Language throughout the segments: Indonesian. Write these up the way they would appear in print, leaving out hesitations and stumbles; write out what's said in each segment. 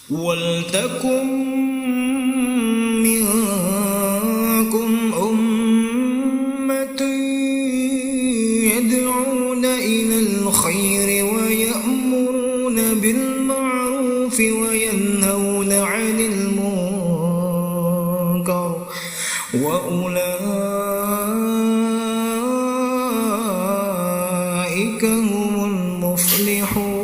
Waltakum minkum ummatun yad'una ilal khairi wa ya'muruna bil ma'rufi wa yanhauna 'anil munkar wa ulaika humul muflihun.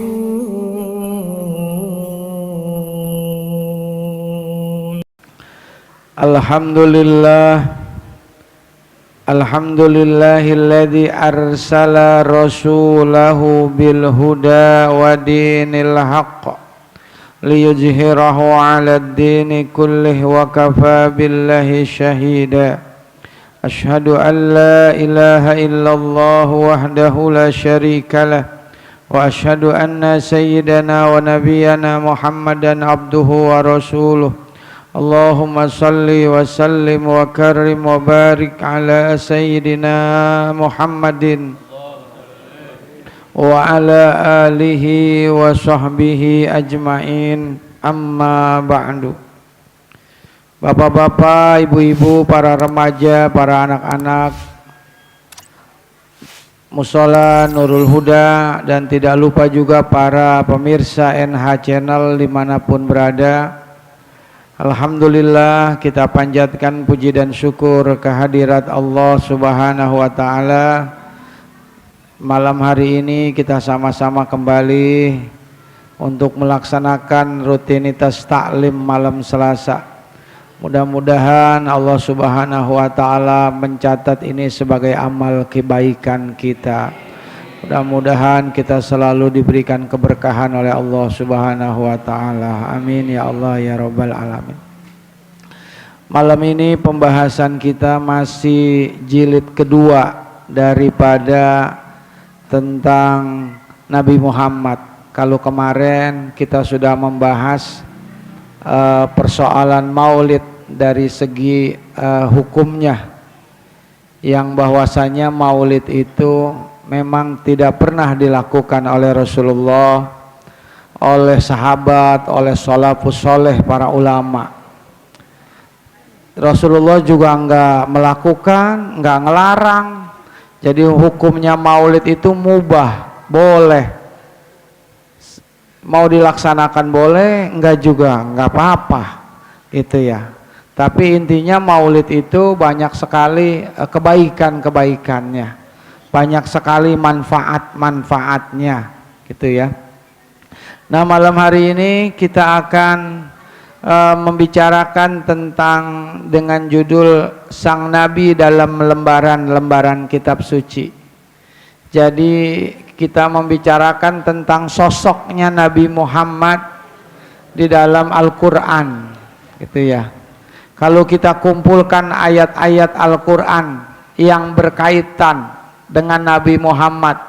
Alhamdulillahilladzi arsala rasulahu bil huda wa dinil haqq liyuzhirahu 'alad dini kullih wa kafa billahi syahida. Asyhadu an la ilaha illallah wahdahu la syarikalah wa asyhadu anna sayyidana wa nabiyyana Muhammadan abduhu wa rasuluh. Allahumma salli wa sallim wa karim wa barik ala sayyidina Muhammadin wa ala alihi wa sahbihi ajma'in, amma ba'du. Bapak-bapak, ibu-ibu, para remaja, para anak-anak Mushola Nurul Huda, dan tidak lupa juga para pemirsa NH Channel dimanapun berada. Alhamdulillah, kita panjatkan puji dan syukur kehadirat Allah Subhanahu wa ta'ala. Malam hari ini kita sama-sama kembali untuk melaksanakan rutinitas taklim malam Selasa. Mudah-mudahan Allah Subhanahu wa ta'ala mencatat ini sebagai amal kebaikan kita. Mudah-mudahan kita selalu diberikan keberkahan oleh Allah Subhanahu wa ta'ala. Amin ya Allah ya Rabbal alamin. Malam ini pembahasan kita masih jilid kedua daripada tentang Nabi Muhammad. Kalau kemarin kita sudah membahas persoalan maulid dari segi hukumnya, yang bahwasanya maulid itu memang tidak pernah dilakukan oleh Rasulullah, oleh sahabat, oleh salafus soleh, para ulama. Rasulullah juga enggak melakukan, enggak ngelarang. Jadi hukumnya maulid itu mubah, boleh. Mau dilaksanakan boleh, enggak juga, enggak apa-apa. Itu ya. Tapi intinya maulid itu banyak sekali kebaikan-kebaikannya. Banyak sekali manfaat-manfaatnya, gitu ya. Nah, malam hari ini kita akan membicarakan tentang dengan judul Sang Nabi dalam lembaran-lembaran kitab suci. Jadi kita membicarakan tentang sosoknya Nabi Muhammad di dalam Al-Quran, gitu ya. Kalau kita kumpulkan ayat-ayat Al-Quran yang berkaitan dengan Nabi Muhammad,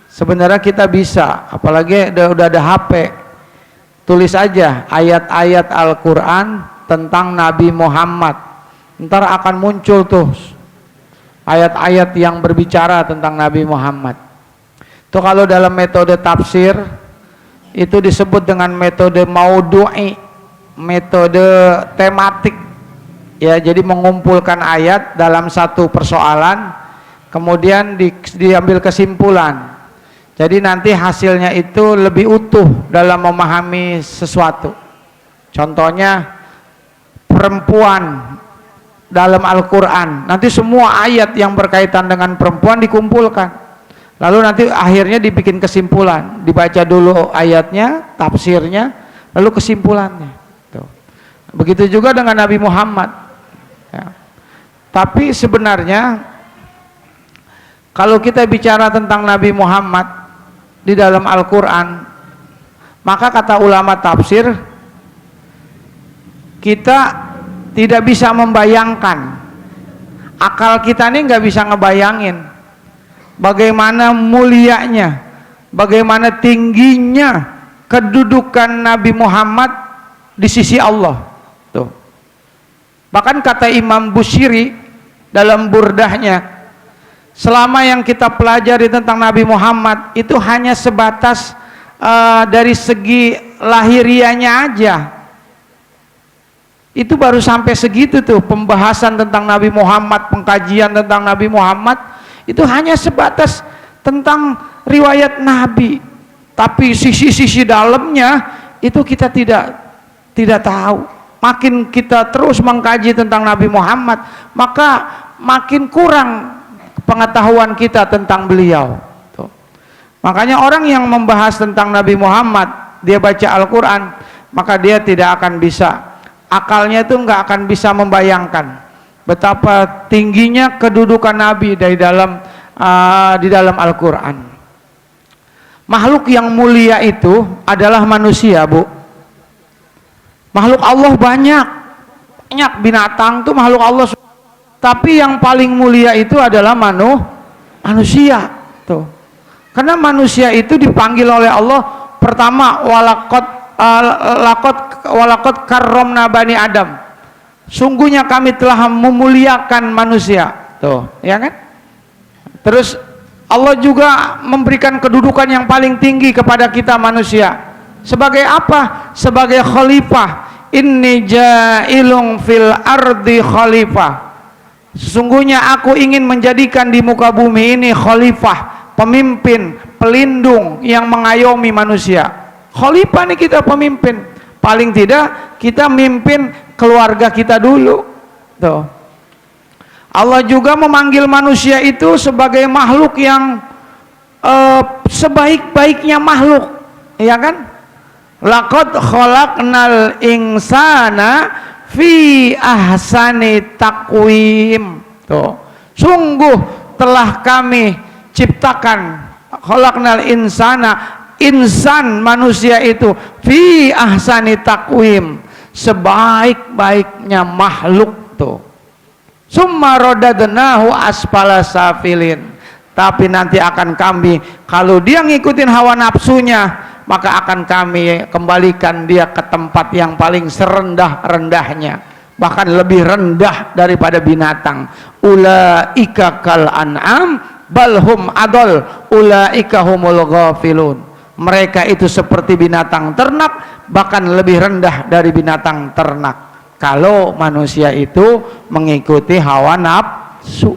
sebenarnya kita bisa, apalagi udah ada HP, tulis aja ayat-ayat Al-Quran tentang Nabi Muhammad, ntar akan muncul tuh ayat-ayat yang berbicara tentang Nabi Muhammad. Itu kalau dalam metode tafsir itu disebut dengan metode maudu'i, metode tematik ya. Jadi mengumpulkan ayat dalam satu persoalan, kemudian diambil kesimpulan. Jadi nanti hasilnya itu lebih utuh dalam memahami sesuatu. Contohnya perempuan dalam Al-Quran, nanti semua ayat yang berkaitan dengan perempuan dikumpulkan, lalu nanti akhirnya dibikin kesimpulan, dibaca dulu ayatnya, tafsirnya, lalu kesimpulannya. Tuh. Begitu juga dengan Nabi Muhammad ya. Tapi sebenarnya kalau kita bicara tentang Nabi Muhammad di dalam Al-Quran, maka kata ulama tafsir, kita tidak bisa membayangkan, akal kita ini nggak bisa ngebayangin bagaimana mulianya, bagaimana tingginya kedudukan Nabi Muhammad di sisi Allah. Tuh. Bahkan kata Imam Bushiri dalam burdahnya, selama yang kita pelajari tentang Nabi Muhammad itu hanya sebatas dari segi lahiriahnya aja. Itu baru sampai segitu tuh pembahasan tentang Nabi Muhammad, pengkajian tentang Nabi Muhammad itu hanya sebatas tentang riwayat Nabi. Tapi sisi-sisi dalamnya itu kita tidak tahu. Makin kita terus mengkaji tentang Nabi Muhammad, maka makin kurang pengetahuan kita tentang beliau. Tuh. Makanya orang yang membahas tentang Nabi Muhammad, dia baca Al-Quran, maka dia tidak akan bisa, akalnya itu nggak akan bisa membayangkan betapa tingginya kedudukan Nabi di dalam Al-Quran. Makhluk yang mulia itu adalah manusia, Bu. Makhluk Allah banyak binatang tuh makhluk Allah, tapi yang paling mulia itu adalah manusia tuh. Karena manusia itu dipanggil oleh Allah pertama walaqad karramna bani Adam. Sungguhnya kami telah memuliakan manusia. Tuh, ya kan? Terus Allah juga memberikan kedudukan yang paling tinggi kepada kita manusia. Sebagai apa? Sebagai khalifah. Inni ja'ilun fil ardi khalifah. Sesungguhnya aku ingin menjadikan di muka bumi ini khalifah, pemimpin, pelindung yang mengayomi manusia. Khalifah nih kita pemimpin. Paling tidak kita mimpin keluarga kita dulu. Tuh. Allah juga memanggil manusia itu sebagai makhluk yang sebaik-baiknya makhluk, ya kan? Laqad khalaqnal insana fi ahsani taqwim. Tuh. Sungguh telah kami ciptakan, khalaqnal insana, insan manusia itu fi ahsani taqwim, sebaik-baiknya makhluk tuh. Summa radadnahu asfala safilin. Tapi nanti akan kami, kalau dia ngikutin hawa nafsunya, maka akan kami kembalikan dia ke tempat yang paling serendah-rendahnya, bahkan lebih rendah daripada binatang. Ulaika kal an'am balhum adol ulaika humul ghafilun. Mereka itu seperti binatang ternak, bahkan lebih rendah dari binatang ternak kalau manusia itu mengikuti hawa nafsu.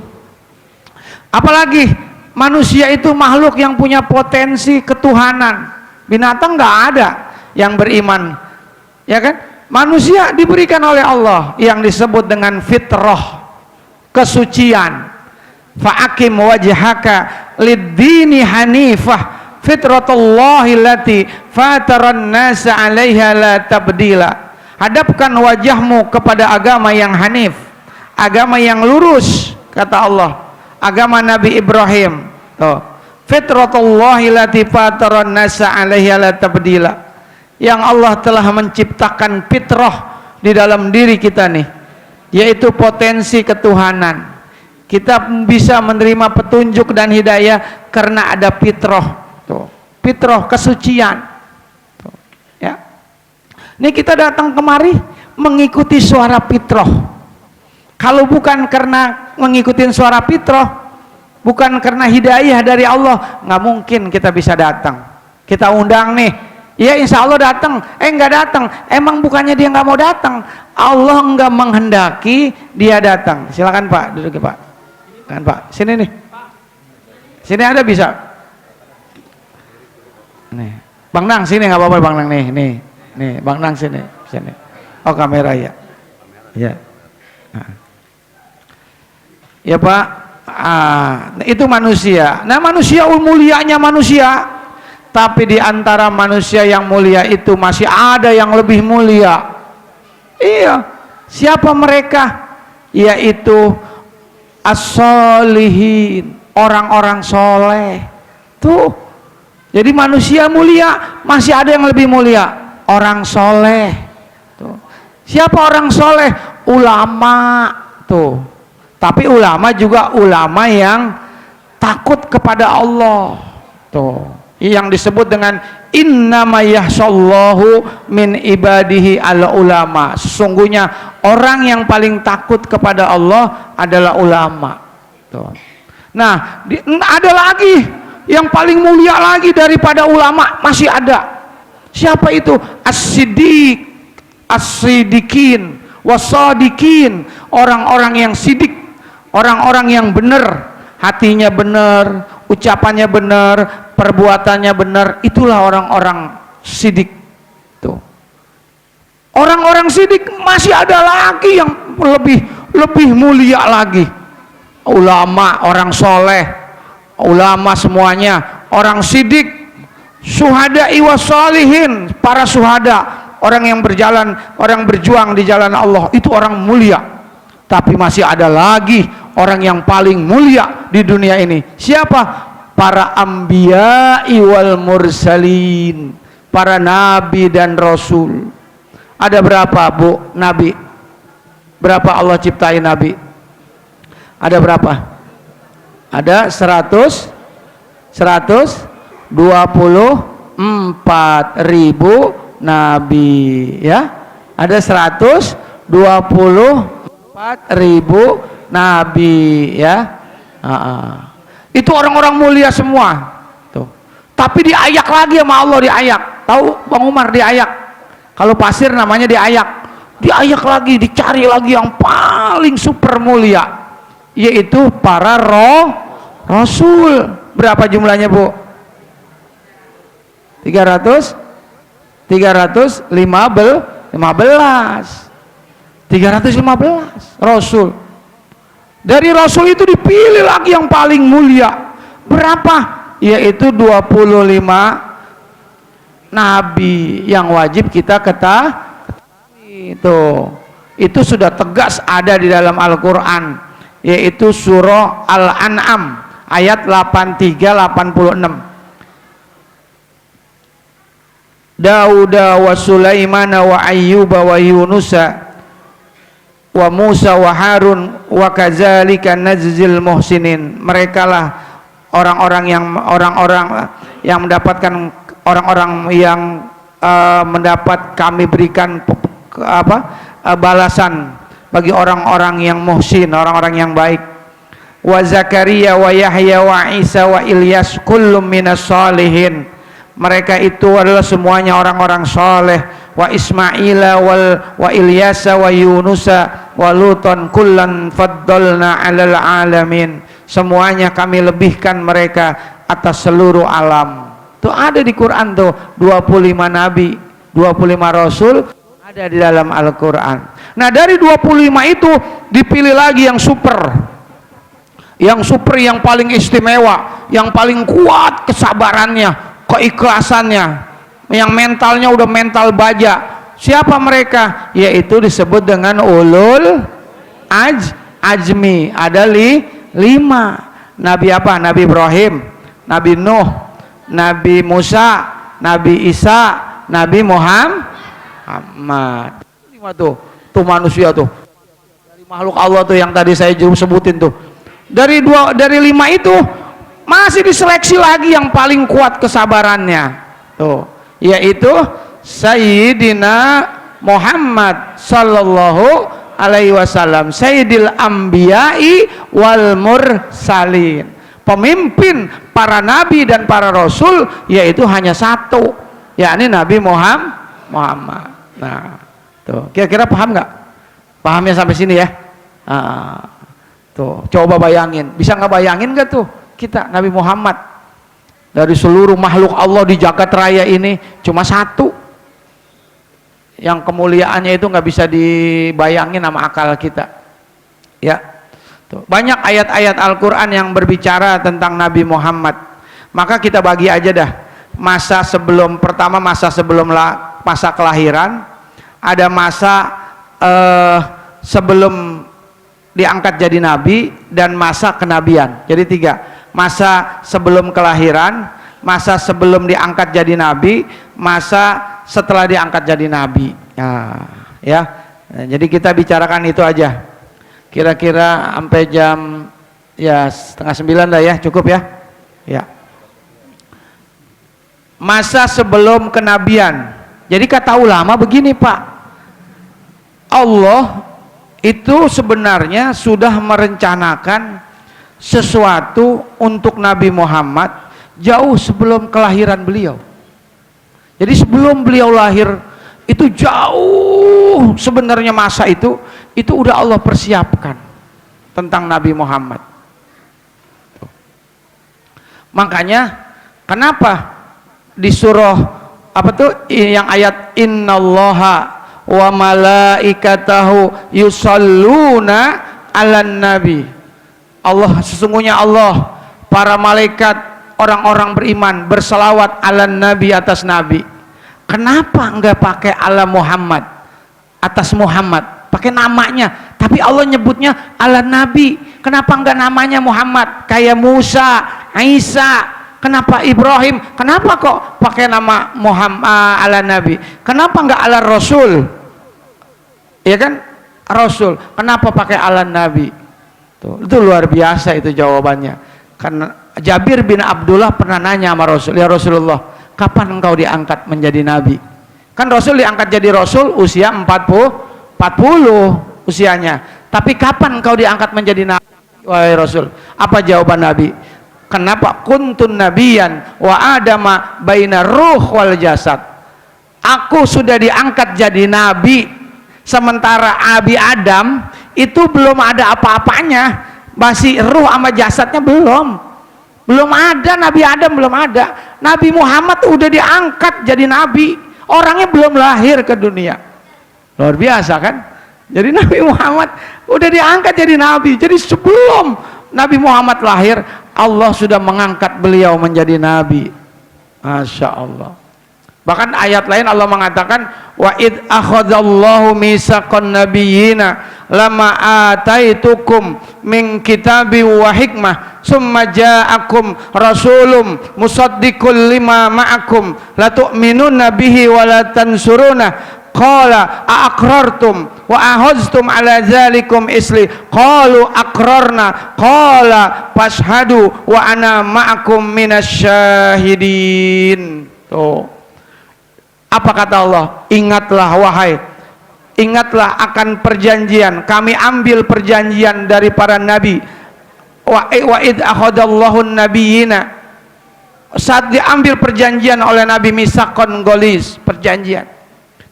Apalagi manusia itu makhluk yang punya potensi ketuhanan. Binatang nggak ada yang beriman, ya kan? Manusia diberikan oleh Allah yang disebut dengan fitrah, kesucian. Fa'akim wajhaka lid-dini hanifah fitratullahi allati fataran nasa 'alaiha la tabdila. Hadapkan wajahmu kepada agama yang hanif, agama yang lurus, kata Allah, agama Nabi Ibrahim. Tuh. Fitratullahi allati fataran nasa 'alaiha la tabdila. Yang Allah telah menciptakan fitrah di dalam diri kita nih, yaitu potensi ketuhanan. Kita bisa menerima petunjuk dan hidayah karena ada fitrah. Tuh. Fitrah kesucian. Tuh. Ya. Ini kita datang kemari mengikuti suara fitrah. Kalau bukan karena mengikuti suara fitrah, bukan karena hidayah dari Allah, nggak mungkin kita bisa datang. Kita undang nih, ya insya Allah datang, nggak datang. Emang bukannya dia nggak mau datang, Allah nggak menghendaki dia datang. Silakan Pak, duduk Pak. Kan Pak, sini nih, sini ada bisa. Nih, Bang Nang sini nggak apa-apa Bang Nang nih, Bang Nang sini. Oh kamera ya, ya. Nah. Ya Pak. Itu manusia. Nah manusia mulianya manusia, tapi di antara manusia yang mulia itu masih ada yang lebih mulia. Iya. Siapa mereka? Yaitu as-solihin, orang-orang soleh. Tuh. Jadi manusia mulia, masih ada yang lebih mulia, orang soleh. Tuh. Siapa orang soleh? Ulama. Tuh. Tapi ulama juga ulama yang takut kepada Allah. Tuh, yang disebut dengan innama yahsallahu min ibadihi al ulama. Sesungguhnya orang yang paling takut kepada Allah adalah ulama. Tuh. Nah, ada lagi yang paling mulia lagi daripada ulama, masih ada. Siapa itu? As-siddiq, as-siddiqin, was-sadiqin, orang-orang yang sidik, orang-orang yang benar, hatinya benar, ucapannya benar, perbuatannya benar, itulah orang-orang sidik. Tuh. Orang-orang sidik masih ada lagi yang lebih mulia lagi. Ulama, orang soleh, ulama semuanya, orang sidik, syuhada iwasalihin, para syuhada, orang yang berjalan, orang berjuang di jalan Allah, itu orang mulia. Tapi masih ada lagi orang yang paling mulia di dunia ini. Siapa? Para anbiya wal mursalin, para nabi dan rasul. Ada berapa, Bu, nabi? Berapa Allah ciptain nabi? Ada berapa? Ada 124.000 nabi, ya. Ada 124.000 nabi, ya. Itu orang-orang mulia semua. Tuh. Tapi diayak lagi sama Allah, diayak. Tahu Bang Umar, diayak. Kalau pasir namanya diayak. Diayak lagi, dicari lagi yang paling super mulia, yaitu para rasul. Berapa jumlahnya, Bu? 315 rasul. Dari rasul itu dipilih lagi yang paling mulia. Berapa? Yaitu 25 nabi yang wajib kita ketahui. Itu sudah tegas ada di dalam Al-Quran, yaitu surah Al-An'am ayat 83-86. Dauda wa Sulaimana wa Ayyuba wa Yunusa wa Musa wa Harun wa kadzalika najzil muhsinin. Mereka lah orang-orang yang mendapatkan, orang-orang yang mendapat kami berikan balasan bagi orang-orang yang muhsin, orang-orang yang baik. Wa Zakaria wa Yahya wa Isa wa Ilyas kullum minas salihin. Mereka itu adalah semuanya orang-orang saleh. Wa Ismaila wa Ilyasa wa Yunusa wa Lutan kullan faddalna 'alal alamin. Semuanya kami lebihkan mereka atas seluruh alam. Tuh ada di Quran tuh 25 nabi, 25 rasul ada di dalam Al-Quran. Nah, dari 25 itu dipilih lagi yang super. Yang super, yang paling istimewa, yang paling kuat kesabarannya, keikhlasannya, yang mentalnya udah mental baja. Siapa mereka? Yaitu disebut dengan ulul ajmi. Ada 5. Nabi apa? Nabi Ibrahim, Nabi Nuh, Nabi Musa, Nabi Isa, Nabi Muhammad. 5 tuh manusia tuh. Dari makhluk Allah tuh yang tadi saya sebutin tuh. Dari 5 itu masih diseleksi lagi yang paling kuat kesabarannya. Tuh, yaitu Sayyidina Muhammad sallallahu alaihi wasallam, Sayyidil Anbiya'i wal Mursalin. Pemimpin para nabi dan para rasul yaitu hanya satu, yakni Nabi Muhammad. Nah, tuh kira-kira paham nggak? Pahamnya sampai sini ya? Tuh coba bayangin, bisa nggak bayangin nggak tuh kita Nabi Muhammad dari seluruh makhluk Allah di jagat raya ini cuma satu, yang kemuliaannya itu nggak bisa dibayangin sama akal kita, ya. Banyak ayat-ayat Al-Quran yang berbicara tentang Nabi Muhammad. Maka kita bagi aja dah masa sebelum, pertama masa sebelum masa kelahiran, ada masa sebelum diangkat jadi nabi, dan masa kenabian. Jadi 3, masa sebelum kelahiran, masa sebelum diangkat jadi nabi, masa setelah diangkat jadi nabi. Ya. Nah, jadi kita bicarakan itu aja. Kira-kira sampai jam ya 8:30 lah ya, cukup ya. Ya. Masa sebelum kenabian. Jadi kata ulama begini, Pak. Allah itu sebenarnya sudah merencanakan sesuatu untuk Nabi Muhammad jauh sebelum kelahiran beliau. Jadi sebelum beliau lahir itu jauh sebenarnya masa itu udah Allah persiapkan tentang Nabi Muhammad. Makanya kenapa di surah apa tuh yang ayat innallaha wa malaikatahu yusalluna 'alan nabi. Allah, sesungguhnya Allah, para malaikat, orang-orang beriman berselawat 'alan nabi, atas nabi. Kenapa enggak pakai ala Muhammad, atas Muhammad, pakai namanya, tapi Allah nyebutnya 'alan nabi. Kenapa enggak namanya Muhammad kayak Musa, Isa? Kenapa Ibrahim? Kenapa kok pakai nama Muhammad ala Nabi? Kenapa enggak ala Rasul? Ya kan? Rasul. Kenapa pakai ala Nabi? Tuh, itu luar biasa itu jawabannya. Karena Jabir bin Abdullah pernah nanya sama Rasul, ya Rasulullah, kapan engkau diangkat menjadi Nabi? Kan Rasul diangkat jadi Rasul usia 40 usianya. Tapi kapan engkau diangkat menjadi Nabi? Wahai Rasul, apa jawaban Nabi? Kenapa kuntun nabiyan wa adama baina ruh wal jasad? Aku sudah diangkat jadi nabi, sementara Abi Adam itu belum ada apa-apanya, masih ruh sama jasadnya belum ada. Nabi Adam belum ada. Nabi Muhammad udah diangkat jadi nabi, orangnya belum lahir ke dunia. Luar biasa kan? Jadi Nabi Muhammad udah diangkat jadi nabi. Jadi sebelum Nabi Muhammad lahir, Allah sudah mengangkat beliau menjadi nabi. Masya Allah. Bahkan ayat lain Allah mengatakan, wa id akhadallahu mitsaqan nabiyyina lama ataitukum min kitabi wa hikmah summa ja'akum rasulum musaddiqul lima ma'akum la tu'minunna bihi wa la tansuruna qala aqrartum wa ahaztum ala zalikum isli qalu aqrarna qala fashhadu wa ana ma'akum minasyahidin. Tuh, apa kata Allah? Ingatlah akan perjanjian, kami ambil perjanjian dari para nabi. Wa id akhadallahu nabiyina, saat diambil perjanjian oleh Nabi, misakon golis, perjanjian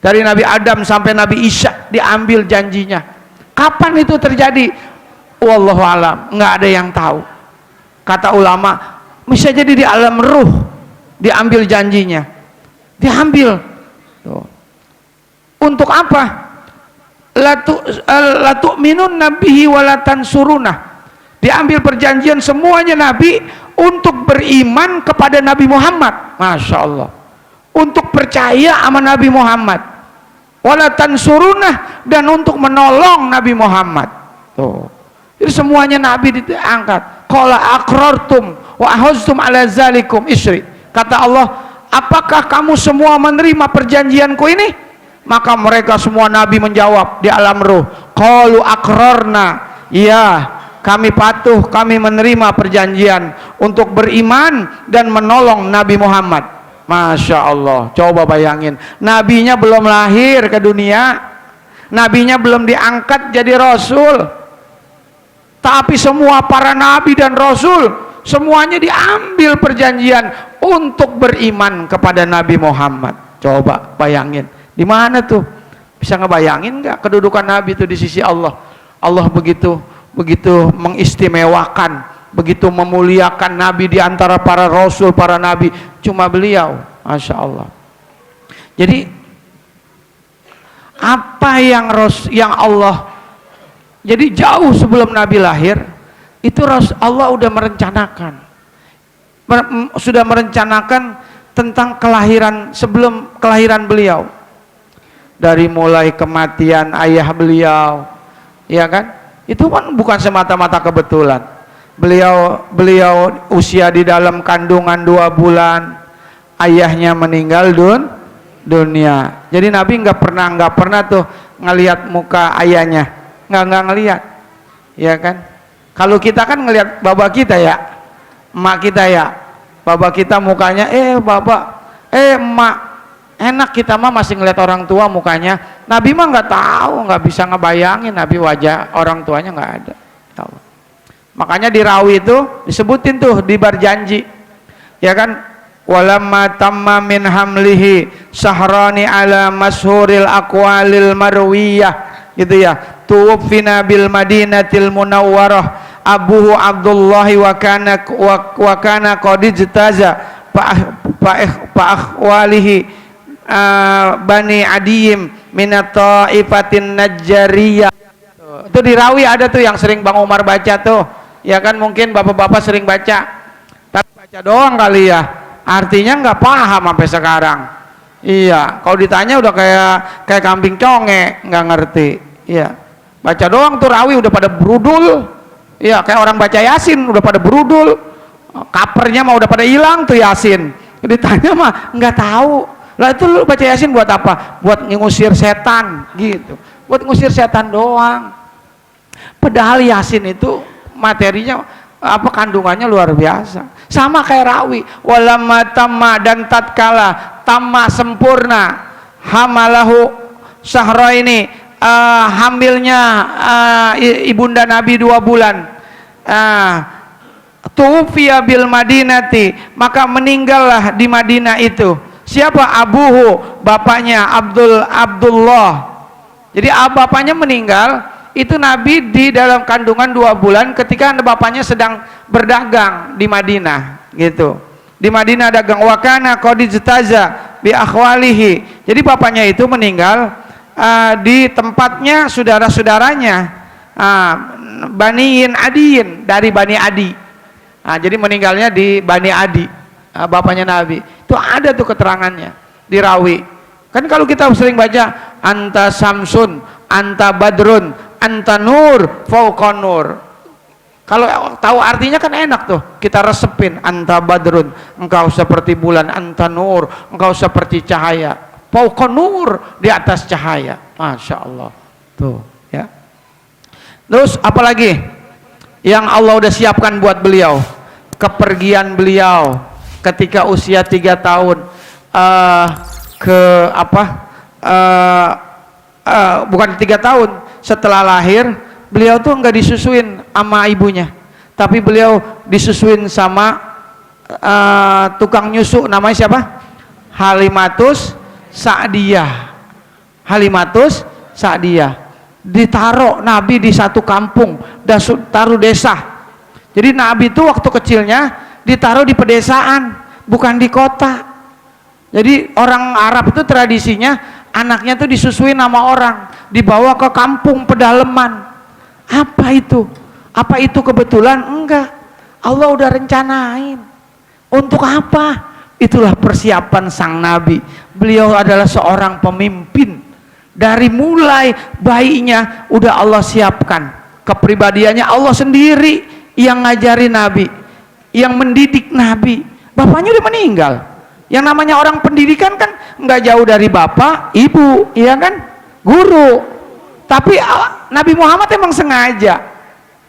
dari Nabi Adam sampai Nabi Isa diambil janjinya. Kapan itu terjadi? Wallahu alam, nggak ada yang tahu. Kata ulama, bisa jadi di alam ruh diambil janjinya, diambil. Tuh. Untuk apa? La tu'minun nabihi wa la tansurunah. Diambil perjanjian semuanya nabi untuk beriman kepada Nabi Muhammad. Masya Allah, untuk percaya sama Nabi Muhammad. Wala tansurunah, dan untuk menolong Nabi Muhammad. Tuh. Jadi semuanya nabi diangkat. Qala aqrartum wa ahaztum ala zalikum isri. Kata Allah, apakah kamu semua menerima perjanjianku ini? Maka mereka semua nabi menjawab di alam ruh, qalu aqrarna, ya kami patuh, kami menerima perjanjian untuk beriman dan menolong Nabi Muhammad. Masya Allah, coba bayangin, nabinya belum lahir ke dunia, nabinya belum diangkat jadi rasul, tapi semua para nabi dan rasul semuanya diambil perjanjian untuk beriman kepada Nabi Muhammad. Coba bayangin, di mana tuh? Bisa ngebayangin nggak kedudukan nabi itu di sisi Allah? Allah begitu mengistimewakan, begitu memuliakan nabi di antara para rasul, para nabi, cuma beliau. Masya Allah. Jadi apa yang Allah, jadi jauh sebelum nabi lahir itu Allah udah merencanakan tentang kelahiran, sebelum kelahiran beliau, dari mulai kematian ayah beliau, ya kan? Itu kan bukan semata-mata kebetulan. Beliau usia di dalam kandungan 2 bulan, ayahnya meninggal dunia. Jadi Nabi nggak pernah tuh ngelihat muka ayahnya, nggak ngelihat, ya kan? Kalau kita kan ngelihat bapak kita ya, emak kita ya, bapak kita mukanya, bapak, emak, enak, kita mah masih ngelihat orang tua mukanya. Nabi mah nggak tahu, nggak bisa ngebayangin Nabi wajah orang tuanya nggak ada. Makanya di rawi itu disebutin tuh di berjanji, ya kan, walamma tamma min hamlihi sahrani ala mashhuril aqwalil marwiyah, gitu ya, tuwfina bil madinatil munawwarah abuhu Abdullah wa kana qad ijtaza fa akhwalihi bani adiyim minat ta'ifatin najjariyah. Itu di rawi ada tuh yang sering Bang Umar baca tuh, ya kan, mungkin bapak-bapak sering baca, tapi baca doang kali ya, artinya nggak paham sampai sekarang. Iya, kalau ditanya udah kayak kambing conge, nggak ngerti. Iya, baca doang tuh rawi udah pada berudul. Iya, kayak orang baca Yasin udah pada berudul, kapernya mah udah pada hilang tuh Yasin. Ditanya mah nggak tahu. Lah itu lu baca Yasin buat apa? Buat ngusir setan gitu, buat ngusir setan doang. Padahal Yasin itu materinya apa, kandungannya luar biasa. Sama kayak rawi, walamma tamma, dan tatkala tamma sempurna, hamalahu syahraini, hamilnya ibunda Nabi 2 bulan, tufiya bil madinati, maka meninggallah di Madinah itu. Siapa? Abuhu, bapaknya Abdullah. Jadi bapaknya meninggal, itu Nabi di dalam kandungan 2 bulan ketika bapaknya sedang berdagang di Madinah, gitu. Di Madinah dagang, wakana qad ijtaza bi akhwalihi. Jadi bapaknya itu meninggal di tempatnya saudara-saudaranya, Baniin Adiin, dari Bani Adi. Jadi meninggalnya di Bani Adi, bapaknya Nabi. Itu ada tuh keterangannya di rawi. Kan kalau kita sering baca anta samsun, anta badrun, anta nur fauqa nur. Kalau tahu artinya kan enak tuh, kita resepin. Anta badrun, engkau seperti bulan. Anta nur, engkau seperti cahaya. Fauqa nur, di atas cahaya. Masya Allah. Tuh ya. Terus apalagi yang Allah udah siapkan buat beliau? Kepergian beliau ketika usia 3 tahun bukan 3 tahun setelah lahir, beliau tuh nggak disusuin sama ibunya, tapi beliau disusuin sama tukang nyusu, namanya siapa? Halimatus Sa'diyah. Halimatus Sa'diyah. Ditaruh Nabi di satu kampung, taruh desa. Jadi Nabi itu waktu kecilnya ditaruh di pedesaan, bukan di kota. Jadi orang Arab itu tradisinya anaknya tuh disusuin sama orang, dibawa ke kampung pedalaman. Apa itu? Apa itu kebetulan? Enggak. Allah udah rencanain. Untuk apa? Itulah persiapan sang Nabi. Beliau adalah seorang pemimpin. Dari mulai bayinya udah Allah siapkan. Kepribadiannya Allah sendiri yang ngajari Nabi, yang mendidik Nabi. Bapaknya udah meninggal. Yang namanya orang pendidikan kan nggak jauh dari bapak, ibu, iya kan, guru. Tapi Nabi Muhammad emang sengaja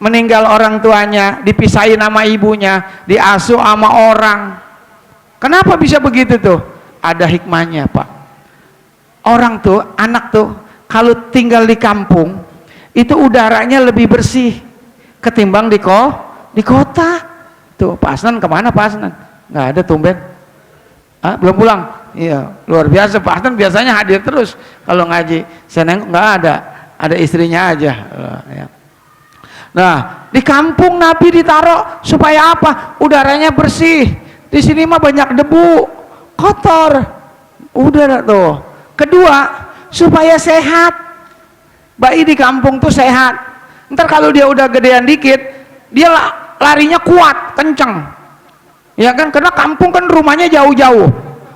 meninggal orang tuanya, dipisahin sama ibunya, diasuh sama orang. Kenapa bisa begitu tuh? Ada hikmahnya, Pak. Orang tuh, anak tuh kalau tinggal di kampung itu udaranya lebih bersih ketimbang di kota. Tuh Pak Asnan kemana Pak Asnan? Nggak ada, tumben. Belum pulang? Iya, luar biasa. Pak Asnan biasanya hadir terus kalau ngaji. Saya nengok nggak ada istrinya aja. Ya. Nah, di kampung Nabi ditaruh supaya apa? Udaranya bersih. Di sini mah banyak debu, kotor. Udah tuh. Kedua, supaya sehat. Bayi di kampung tuh sehat. Ntar kalau dia udah gedean dikit, dia larinya kuat, kenceng. Ya kan, karena kampung kan rumahnya jauh-jauh.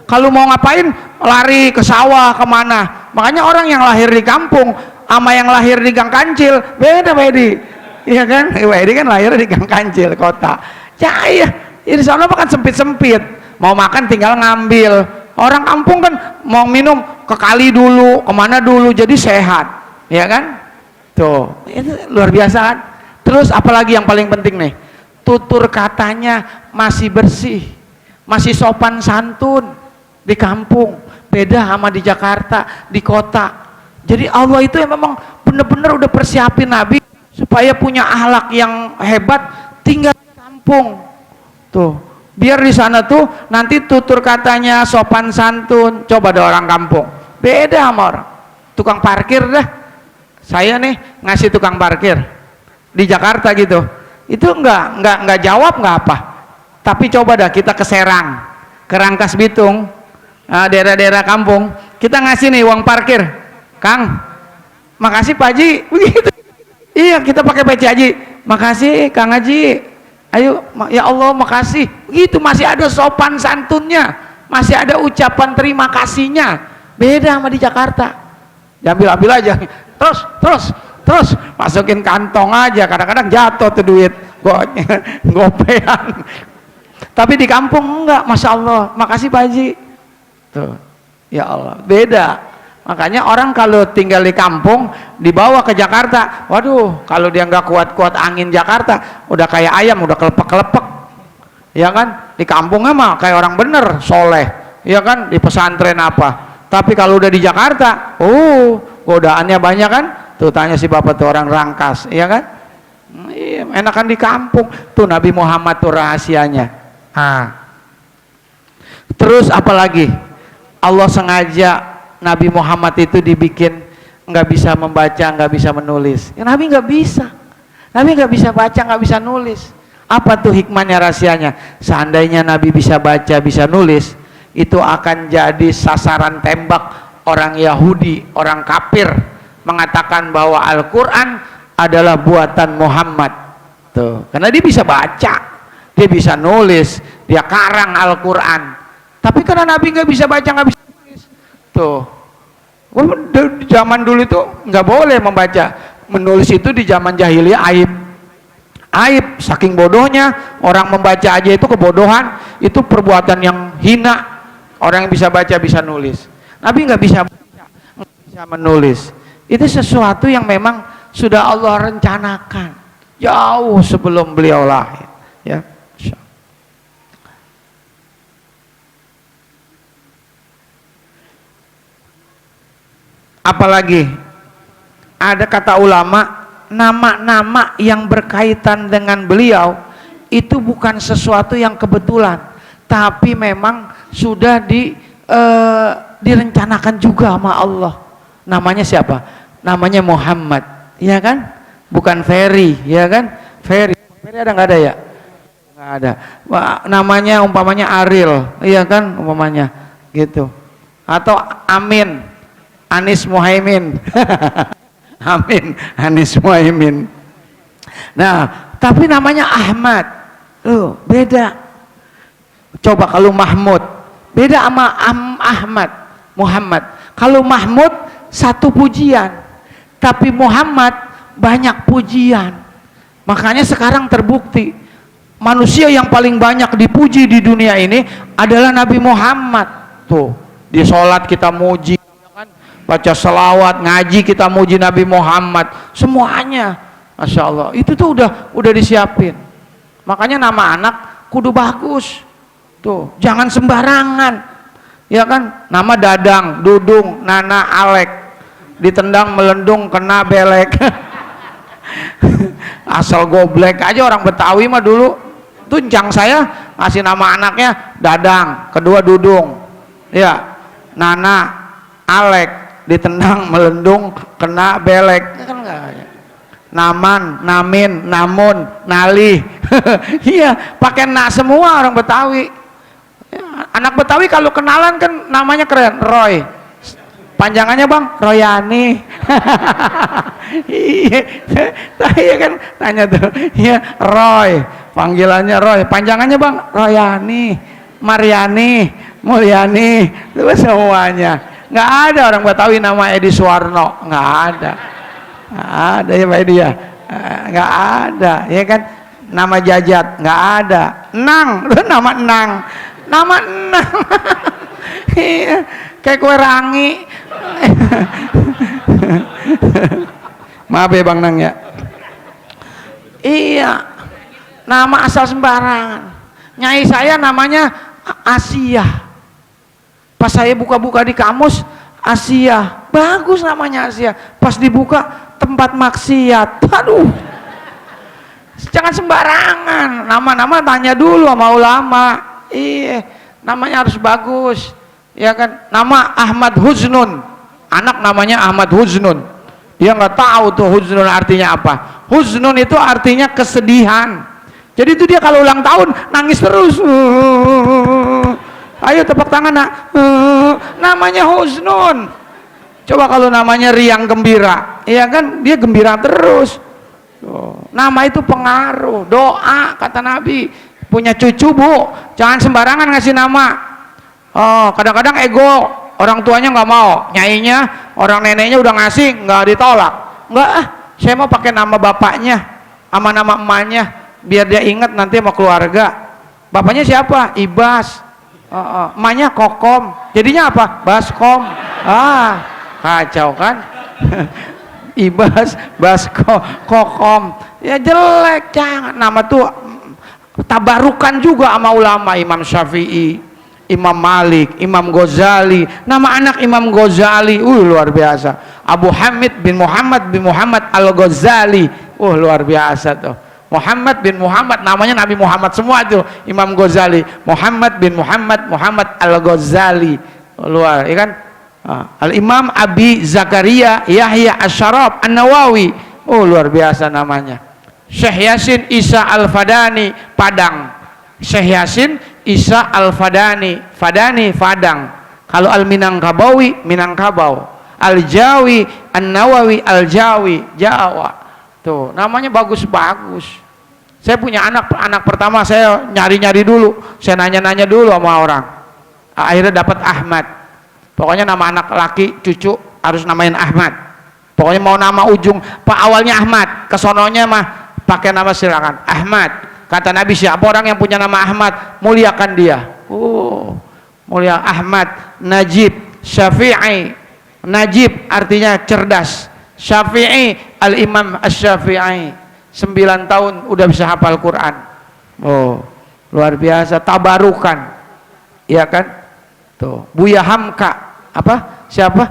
Kalau mau ngapain, lari ke sawah, kemana. Makanya orang yang lahir di kampung sama yang lahir di Gang Kancil beda, Wedi. Iya kan, Wedi kan lahir di Gang Kancil, kota. Ya iya, di sana kan sempit-sempit. Mau makan tinggal ngambil. Orang kampung kan mau minum ke kali dulu, kemana dulu, jadi sehat. Ya kan? Tuh, itu luar biasa kan? Terus apalagi yang paling penting nih? Tutur katanya masih bersih, masih sopan santun di kampung, beda sama di Jakarta, di kota. Jadi Allah itu yang memang benar-benar udah persiapin Nabi supaya punya akhlak yang hebat, tinggal di kampung tuh, biar di sana tuh nanti tutur katanya sopan santun. Coba ada orang kampung beda sama orang tukang parkir dah. Saya nih ngasih tukang parkir di Jakarta gitu, itu nggak jawab nggak apa. Tapi coba dah kita ke Serang, ke Rangkas Bitung, daerah-daerah kampung, kita ngasih nih uang parkir, Kang, makasih Pak Haji, begitu. Iya, kita pakai peci Haji, makasih Kang Haji, ayo ya Allah makasih, begitu. Masih ada sopan santunnya, masih ada ucapan terima kasihnya. Beda sama di Jakarta, diambil aja, terus masukin kantong aja, kadang-kadang jatuh tuh duit gopean. Tapi di kampung enggak, masya Allah, makasih Pak Haji tuh, ya Allah, beda. Makanya orang kalau tinggal di kampung dibawa ke Jakarta, waduh, kalau dia nggak kuat-kuat angin Jakarta, udah kayak ayam, udah kelepek-kelepek, ya kan? Di kampungnya mah kayak orang bener, soleh, ya kan? Di pesantren apa? Tapi kalau udah di Jakarta, godaannya banyak kan? Tuh tanya si bapak tuh orang Rangkas, ya kan? Iya, enakan di kampung. Tuh Nabi Muhammad tuh rahasianya. Terus apalagi? Allah sengaja Nabi Muhammad itu dibikin nggak bisa membaca, nggak bisa menulis. Ya, Nabi nggak bisa. Nabi nggak bisa baca, nggak bisa nulis. Apa tuh hikmahnya, rahasianya? Seandainya Nabi bisa baca, bisa nulis, itu akan jadi sasaran tembak orang Yahudi, orang kafir, mengatakan bahwa Al-Quran adalah buatan Muhammad. Tuh, karena dia bisa baca, dia bisa nulis, dia karang Al-Quran. Tapi karena Nabi nggak bisa baca, nggak bisa nulis, tuh, zaman dulu itu nggak boleh membaca, menulis itu di zaman jahiliyah aib, saking bodohnya orang membaca aja itu kebodohan, itu perbuatan yang hina. Orang yang bisa baca bisa nulis, Nabi nggak bisa baca, nggak bisa menulis. Itu sesuatu yang memang sudah Allah rencanakan jauh sebelum beliau lahir, ya. Apalagi ada kata ulama, nama-nama yang berkaitan dengan beliau itu bukan sesuatu yang kebetulan, tapi memang sudah direncanakan juga sama Allah. Namanya siapa? Namanya Muhammad, ya kan? Bukan Ferry, ya kan? Ferry ada nggak ada ya? Nggak ada. Namanya umpamanya Ariel, iya kan? Umpamanya gitu. Atau Amin, Anies Muhaimin. Amin, Anies Muhaimin. Nah, tapi namanya Ahmad, beda. Coba kalau Mahmud, beda sama Ahmad, Muhammad. Kalau Mahmud satu pujian, tapi Muhammad banyak pujian. Makanya sekarang terbukti manusia yang paling banyak dipuji di dunia ini adalah Nabi Muhammad. Tuh, di sholat kita muji, baca selawat, ngaji kita muji Nabi Muhammad, semuanya, masya Allah. Itu tuh udah disiapin. Makanya nama anak kudu bagus, tuh, jangan sembarangan, ya kan? Nama Dadang, Dudung, Nana, Alek, ditendang melendung kena belek. Asal goblek aja orang Betawi mah dulu. Tuncang saya ngasih nama anaknya Dadang, kedua Dudung, ya, Nana, Alek, ditendang melendung kena belek, kan enggak. Naman, Namin, Namun, Nali. Iya, pakai na semua orang Betawi. Ya, anak Betawi kalau kenalan kan namanya keren, Roy. Panjangannya Bang, Royani. Iya kan, tanya tuh, iya Roy, panggilannya Roy. Panjangannya Bang, Royani, Mariani, Mulyani, itu semuanya. Nggak ada orang Betawi nama Edi Suwarno, nggak ada ya Pak Edi ya, nggak ada, ya kan? Nama Jajat nggak ada. Nang, lu nama Nang, iya, kayak kue rangi. Maaf ya Bang Nang ya. Iya, nama asal sembarangan. Nyai saya namanya Asia. Pas saya buka-buka di kamus, Asia, bagus namanya Asia. Pas dibuka, tempat maksiat. Aduh, Jangan sembarangan. Nama-nama tanya dulu sama ulama. Iya, namanya harus bagus. Ya kan? Nama Ahmad Huznun. Anak namanya Ahmad Huznun. Dia nggak tahu tuh Huznun artinya apa. Huznun itu artinya kesedihan. Jadi itu dia kalau ulang tahun nangis terus. Ayo tepuk tangan nak. Namanya Huznun. Coba kalau namanya Riang Gembira, ya kan dia gembira terus. Nama itu pengaruh. Doa kata Nabi. Punya cucu bu, jangan sembarangan ngasih nama. Oh, kadang-kadang ego, orang tuanya nggak mau, nyainya, orang neneknya udah ngasih, nggak ditolak. Nggak, saya mau pakai nama bapaknya, sama nama emaknya, biar dia ingat nanti sama keluarga. Bapaknya siapa? Ibas. Emaknya Kokom. Jadinya apa? Baskom. Kacau kan? Ibas, Basko, Kokom. Ya jelek, jangan. Nama tuh tabarukan juga sama ulama. Imam Syafi'i, Imam Malik, Imam Ghazali. Nama anak Imam Ghazali, luar biasa. Abu Hamid bin Muhammad Al-Ghazali. Luar biasa tuh. Muhammad bin Muhammad, namanya Nabi Muhammad semua tuh. Imam Ghazali, Muhammad bin Muhammad Al-Ghazali. Luar, ya kan? Al-Imam Abi Zakaria Yahya Asy-Syarab An-Nawawi. Luar biasa namanya. Syekh Yasin Isa Al-Fadani Padang. Syekh Yasin Isa Al-Fadani, Fadani Padang. Kalau Al-Minangkabawi Minangkabau. Al-Jawi An-Nawawi Al-Jawi Jawa. Tuh, namanya bagus-bagus. Saya punya anak pertama saya nyari-nyari dulu. Saya nanya-nanya dulu sama orang. Akhirnya dapat Ahmad. Pokoknya nama anak laki cucu harus namain Ahmad. Pokoknya mau nama ujung pak awalnya Ahmad, kesononya mah pakai nama silakan Ahmad. Kata Nabi, siapa orang yang punya nama Ahmad, muliakan dia. Mulia Ahmad, Najib, Syafi'i. Najib artinya cerdas. Syafi'i, Al-Imam Asy-Syafi'i. 9 tahun udah bisa hafal Quran. Luar biasa, tabarukan. Iya kan? Tuh, Buya Hamka. Apa? Siapa?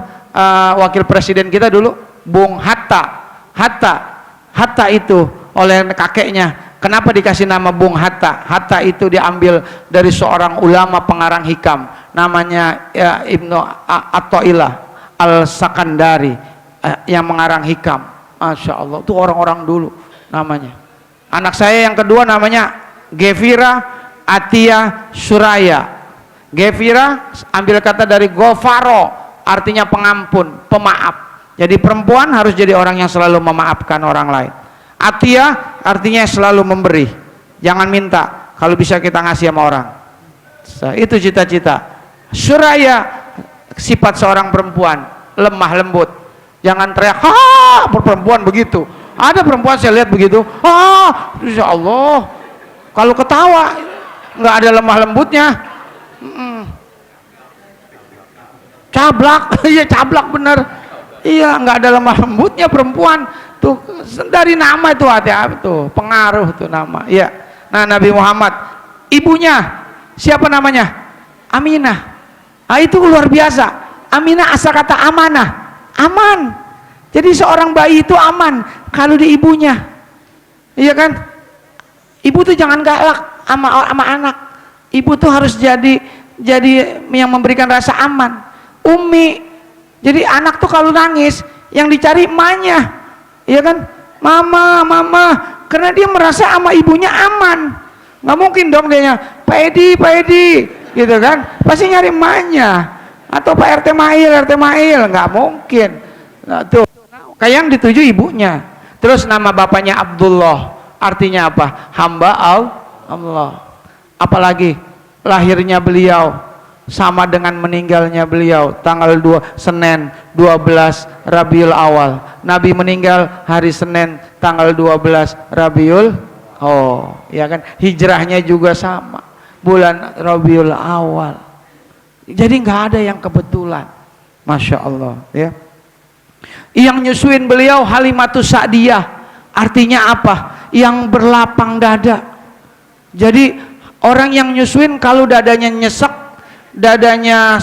Wakil presiden kita dulu, Bung Hatta. Hatta itu oleh kakeknya. Kenapa dikasih nama Bung Hatta? Hatta itu diambil dari seorang ulama pengarang hikam, namanya Ibnu Athaillah Al-Sakandari, yang mengarang hikam. Masya Allah, itu orang-orang dulu namanya. Anak saya yang kedua namanya Gefira Atia Suraya. Gefira ambil kata dari Gofaro, artinya pengampun, pemaaf. Jadi perempuan harus jadi orang yang selalu memaafkan orang lain. Atia artinya selalu memberi, jangan minta. Kalau bisa kita ngasih sama orang. Itu cita-cita. Suraya sifat seorang perempuan, lemah lembut. Jangan teriak, perempuan begitu. Ada perempuan saya lihat begitu, Insya Allah. Kalau ketawa nggak ada lemah lembutnya. Cablak. Iya, cablak bener. Iya, nggak ada lemah lembutnya perempuan tuh. Dari nama itu hati-hati tuh, pengaruh tuh nama. Iya. Nah, Nabi Muhammad, ibunya siapa namanya? Aminah. Itu luar biasa. Aminah asal kata amanah, aman. Jadi seorang bayi itu aman kalau di ibunya. Iya kan? Ibu tuh jangan galak sama anak. Ibu tuh harus jadi yang memberikan rasa aman. Umi. Jadi anak tuh kalau nangis yang dicari emaknya, iya kan? Mama, karena dia merasa sama ibunya aman. Nggak mungkin dong dia Pak Edi, gitu kan? Pasti nyari emaknya. Atau Pak RT Mail, nggak mungkin. Nah, tuh, kayak yang dituju ibunya. Terus nama bapaknya Abdullah, artinya apa? Hamba Allah. Apalagi lahirnya beliau sama dengan meninggalnya beliau, tanggal 2 Senin 12 Rabiul Awal. Nabi meninggal hari Senin tanggal 12 Rabiul ya kan? Hijrahnya juga sama bulan Rabiul Awal. Jadi nggak ada yang kebetulan. Masya Allah, ya. Yang nyusuin beliau Halimatus Sa'diyah, artinya apa? Yang berlapang dada. Jadi orang yang nyusuin kalau dadanya nyesek, dadanya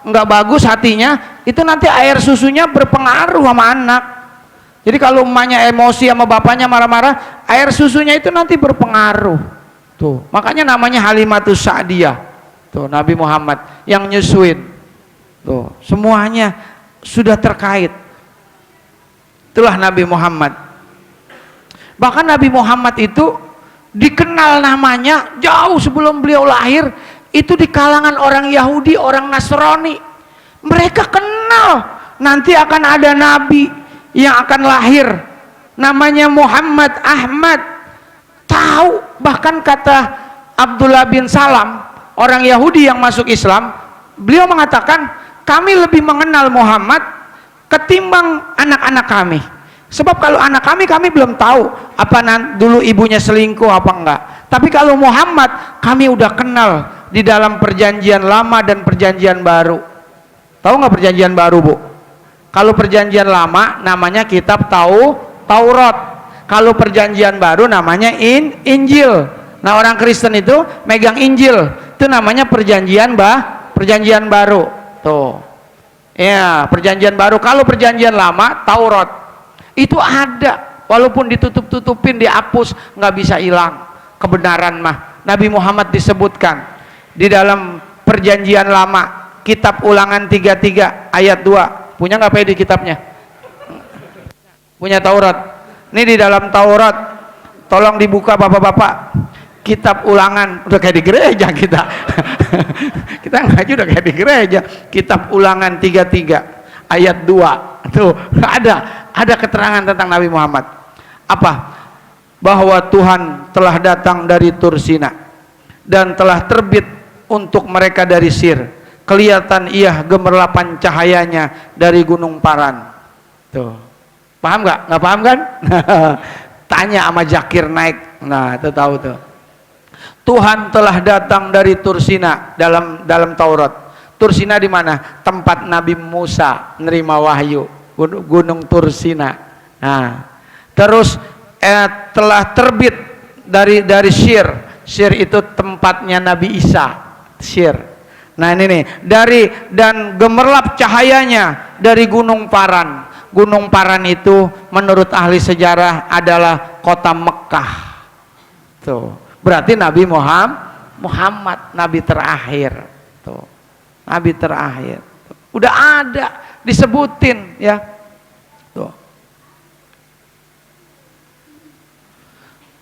nggak bagus hatinya, itu nanti air susunya berpengaruh sama anak. Jadi kalau emaknya emosi sama bapaknya marah-marah, air susunya itu nanti berpengaruh. Tuh, makanya namanya Halimatus Sa'diyah. Tuh, Nabi Muhammad yang nyusuin. Tuh, semuanya sudah terkait. Itulah Nabi Muhammad. Bahkan Nabi Muhammad itu dikenal namanya jauh sebelum beliau lahir, itu di kalangan orang Yahudi, orang Nasrani. Mereka kenal nanti akan ada nabi yang akan lahir namanya Muhammad Ahmad. Tahu, bahkan kata Abdullah bin Salam, orang Yahudi yang masuk Islam, beliau mengatakan, kami lebih mengenal Muhammad ketimbang anak-anak kami. Sebab kalau anak kami belum tahu apa dulu ibunya selingkuh apa enggak. Tapi kalau Muhammad, kami udah kenal di dalam perjanjian lama dan perjanjian baru. Tahu nggak perjanjian baru, Bu? Kalau perjanjian lama namanya kitab Taurat. Kalau perjanjian baru namanya Injil. Nah, orang Kristen itu megang Injil. Itu namanya perjanjian baru. Tuh. Ya, perjanjian baru. Kalau perjanjian lama Taurat. Itu ada, walaupun ditutup-tutupin, dihapus, nggak bisa hilang kebenaran mah. Nabi Muhammad disebutkan di dalam perjanjian lama, kitab Ulangan 33 ayat 2. Punya nggak Pak di kitabnya? Punya Taurat. Ini di dalam Taurat, tolong dibuka bapak-bapak. Kitab Ulangan, udah kayak di gereja kita. Kita ngaji udah kayak di gereja. Kitab Ulangan 33 ayat 2. Tuh, ada keterangan tentang Nabi Muhammad. Apa? Bahwa Tuhan telah datang dari Tursina dan telah terbit untuk mereka dari Sir. Kelihatan ia gemerlapan cahayanya dari Gunung Paran. Tuh. Paham nggak? Nggak paham kan? Tanya sama Zakir Naik. Nah, itu tahu tuh. Tuhan telah datang dari Tursina dalam Taurat. Tursina di mana? Tempat Nabi Musa nerima wahyu. Gunung Tursina. Nah, terus telah terbit dari Syir. Syir itu tempatnya Nabi Isa. Syir. Nah, ini nih, dan gemerlap cahayanya dari Gunung Paran. Gunung Paran itu menurut ahli sejarah adalah kota Mekah. Tuh. Berarti Nabi Muhammad nabi terakhir. Tuh. Nabi terakhir. Tuh. Udah ada disebutin ya. Tuh.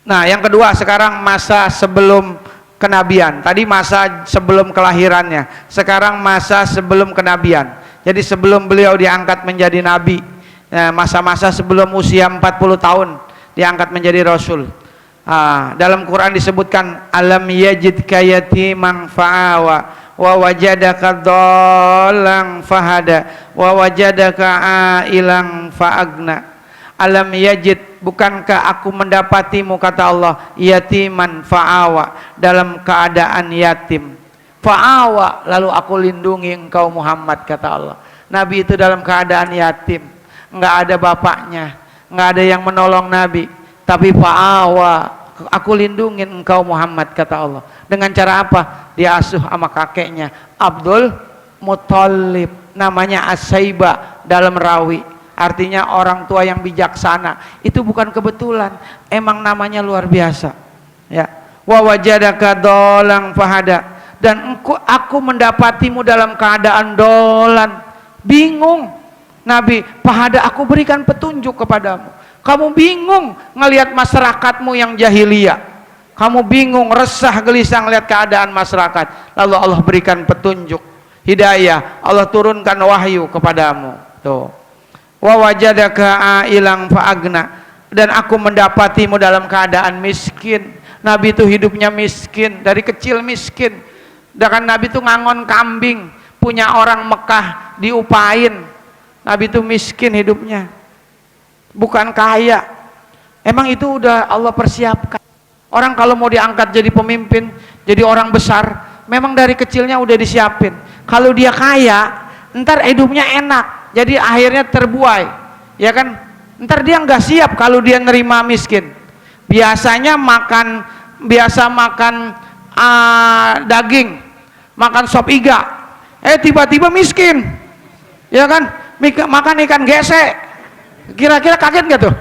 Nah, yang kedua sekarang masa sebelum kenabian. Tadi masa sebelum kelahirannya. Sekarang masa sebelum kenabian. Jadi sebelum beliau diangkat menjadi nabi, masa-masa sebelum usia 40 tahun diangkat menjadi rasul. Dalam Quran disebutkan alam yajidka yatiman fa'awa wa wajadaka dhallan fahada wa wajadaka ailan fa'agna. Alam yajid, bukankah aku mendapatimu, kata Allah, yatiman fa'awa, dalam keadaan yatim. Fa'awa, lalu aku lindungi engkau Muhammad, kata Allah. Nabi itu dalam keadaan yatim, nggak ada bapaknya, nggak ada yang menolong Nabi, tapi fa'awa, aku lindungin engkau Muhammad, kata Allah. Dengan cara apa? Diasuh sama kakeknya Abdul Muthalib, namanya As-Saiba dalam rawi, artinya orang tua yang bijaksana. Itu bukan kebetulan, emang namanya luar biasa ya. Wa wajadaka dhallan fahada, dan aku mendapatimu dalam keadaan dolan, bingung. Nabi, fahada, aku berikan petunjuk kepadamu. Kamu bingung ngelihat masyarakatmu yang jahiliyah, kamu bingung, resah, gelisah ngelihat keadaan masyarakat, lalu Allah berikan petunjuk, hidayah, Allah turunkan wahyu kepadamu. Tuh. Wa wajadaka ailan fa'agna, dan aku mendapatimu dalam keadaan miskin. Nabi itu hidupnya miskin, dari kecil miskin. Dan Nabi itu ngangon kambing, punya orang Mekah diupain. Nabi itu miskin hidupnya, bukan kaya. Emang itu udah Allah persiapkan. Orang kalau mau diangkat jadi pemimpin, jadi orang besar, memang dari kecilnya udah disiapin. Kalau dia kaya, ntar hidupnya enak, jadi akhirnya terbuai, ya kan? Ntar dia nggak siap kalau dia nerima miskin. Biasanya makan daging, makan sop iga, tiba-tiba miskin, ya kan? Makan ikan gesek, Kira-kira kaget nggak tuh?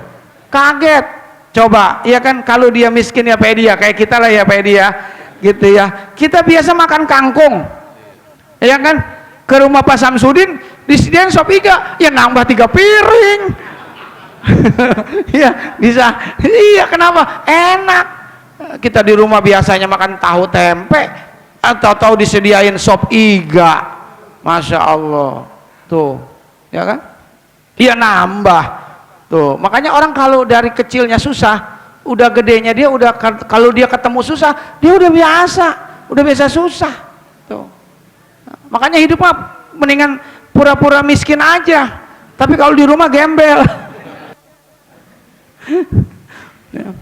Kaget. Coba, ya kan, kalau dia miskin ya Pak Edi ya, kayak kita lah ya Pak Edi ya, gitu ya. Kita biasa makan kangkung, ya kan? Ke rumah Pak Samsudin disediain sop iga, ya nambah 3 piring. Ya bisa. Iya, kenapa? Enak. Kita di rumah biasanya makan tahu tempe, atau tahu disediain sop iga. Masya Allah, tuh, ya kan? Dia nambah, tuh. Makanya orang kalau dari kecilnya susah, udah gedenya dia udah, kalau dia ketemu susah, dia udah biasa susah, tuh. Makanya hidup mah mendingan pura-pura miskin aja, tapi kalau di rumah gembel. Ya.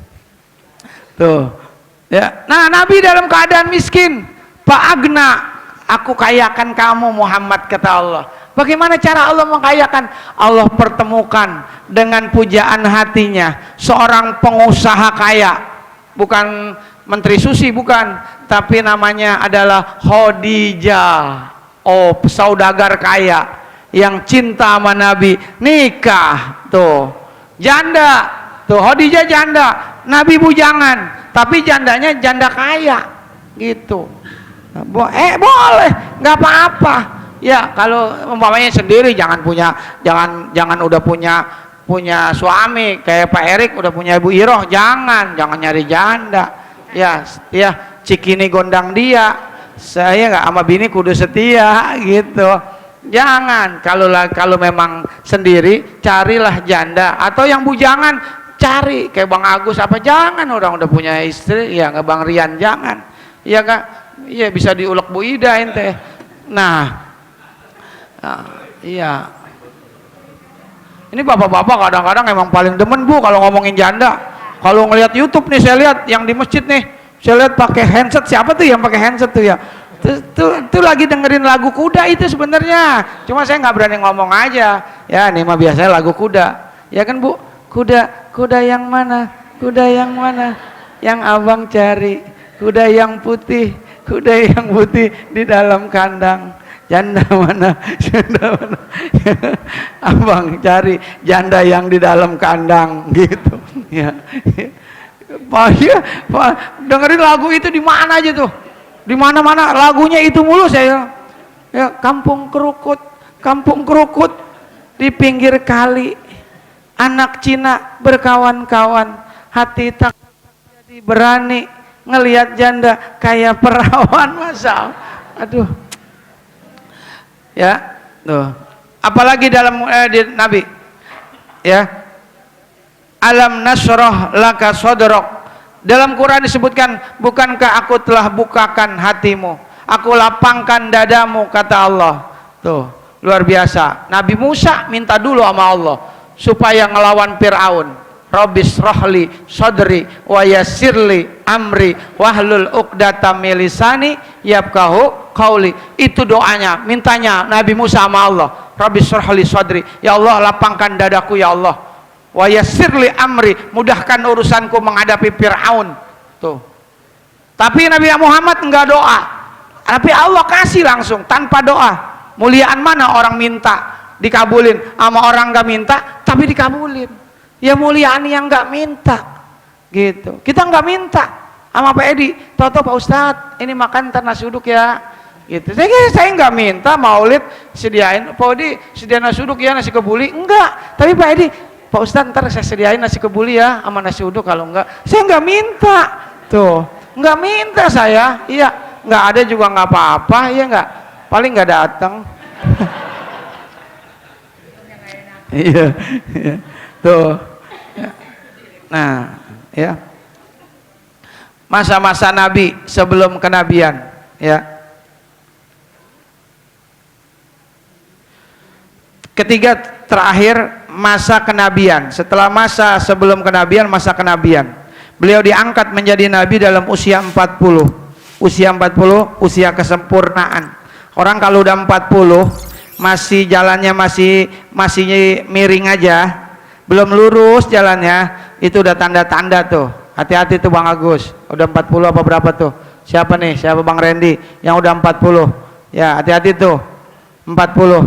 Tuh, ya. Nah, Nabi dalam keadaan miskin, Pak Agna, aku kayakan kamu Muhammad, kata Allah. Bagaimana cara Allah mengkayakan? Allah pertemukan dengan pujaan hatinya seorang pengusaha kaya, bukan menteri susi, bukan, tapi namanya adalah Khadijah. Oh, saudagar kaya yang cinta sama Nabi, nikah, tuh, janda, tuh, Khadijah janda, Nabi bujangan, tapi jandanya janda kaya, gitu. Boleh, nggak apa-apa. Ya, kalau umpamanya sendiri jangan udah punya suami kayak Pak Erik udah punya Ibu Iroh, jangan nyari janda. Ya, cikini gondang dia. Saya nggak sama bini kudu setia, gitu. Jangan, kalau memang sendiri carilah janda, atau yang bujangan cari kayak Bang Agus apa, jangan orang udah punya istri, ya nggak Bang Rian, jangan. Iya Kak, iya bisa diulek Bu Ida ente. Nah, iya. Ini bapak-bapak kadang-kadang emang paling demen Bu kalau ngomongin janda. Kalau ngelihat YouTube nih, saya lihat yang di masjid nih, saya lihat pakai handset. Siapa tuh yang pakai handset tuh ya? Tuh lagi dengerin lagu kuda itu sebenarnya. Cuma saya nggak berani ngomong aja. Ya, ini mah biasanya lagu kuda. Ya kan Bu? Kuda yang mana? Kuda yang mana? Yang abang cari. Kuda yang putih di dalam kandang. Janda mana? Abang cari janda yang di dalam kandang, gitu. Ya. Pak, dengerin lagu itu di mana aja tuh? Di mana-mana lagunya itu mulu saya. Ya, kampung kerukut di pinggir kali. Anak Cina berkawan-kawan, hati tak jadi berani ngelihat janda kayak perawan, masa. Aduh. Ya, tuh. Apalagi dalam Nabi, ya, alam nasroh laka sodrok. Dalam Quran disebutkan, bukankah aku telah bukakan hatimu, aku lapangkan dadamu, kata Allah. Tuh, luar biasa. Nabi Musa minta dulu sama Allah supaya ngelawan Fir'aun. Rabbis rohli sodri wa yassirli amri wahlul uqdatam min lisani yafqahu qauli. Itu doanya, mintanya Nabi Musa sama Allah. Rabbis rohli sodri, ya Allah lapangkan dadaku ya Allah. Wa yassirli amri, mudahkan urusanku menghadapi Fir'aun. Tuh. Tapi Nabi Muhammad enggak doa, tapi Allah kasih langsung tanpa doa. Muliaan mana orang minta dikabulin, sama orang enggak minta tapi dikabulin. Ya muliaan yang nggak minta, gitu. Kita nggak minta sama Pak Edi, toto Pak Ustadz ini makan ntar nasi uduk ya, gitu. Saya nggak minta maulid sediain, Pak Edi sediain nasi uduk ya, nasi kebuli, enggak. Tapi Pak Edi, Pak Ustadz ntar saya sediain nasi kebuli ya sama nasi uduk, kalau enggak saya nggak minta. Tuh, nggak minta saya, iya, nggak ada juga nggak apa-apa, ya nggak, paling nggak datang. Iya, iya. Tuh. Nah, ya, masa-masa Nabi sebelum kenabian, ya. Ketiga terakhir masa kenabian. Setelah masa sebelum kenabian, masa kenabian. Beliau diangkat menjadi nabi dalam usia 40. Usia 40, usia kesempurnaan. Orang kalau udah 40 masih jalannya masih miring aja, belum lurus jalannya, itu udah tanda-tanda tuh. Hati-hati tuh Bang Agus, udah 40 apa berapa tuh? Siapa nih? Siapa Bang Randy yang udah 40? Ya, hati-hati tuh. 40.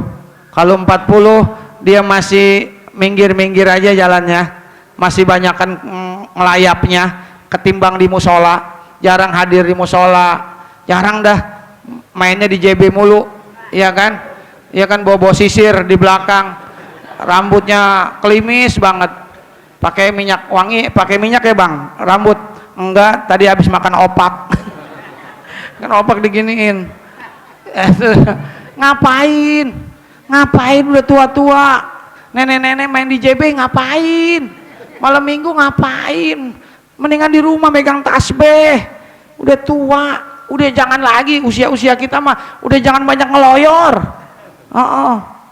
Kalau 40 dia masih minggir-minggir aja jalannya, masih banyak kan ngelayapnya ketimbang di musola. Jarang hadir di musola, jarang dah mainnya di JB mulu, ya kan? Ya kan, bobo sisir di belakang, rambutnya klimis banget, pakai minyak wangi, pakai minyak ya bang, rambut enggak, tadi habis makan opak. Kan opak diginiin. Ngapain udah tua-tua, nenek-nenek main di JB ngapain, malam minggu ngapain, mendingan di rumah megang tasbih. Udah tua, udah jangan lagi, usia kita mah udah jangan banyak ngeloyor.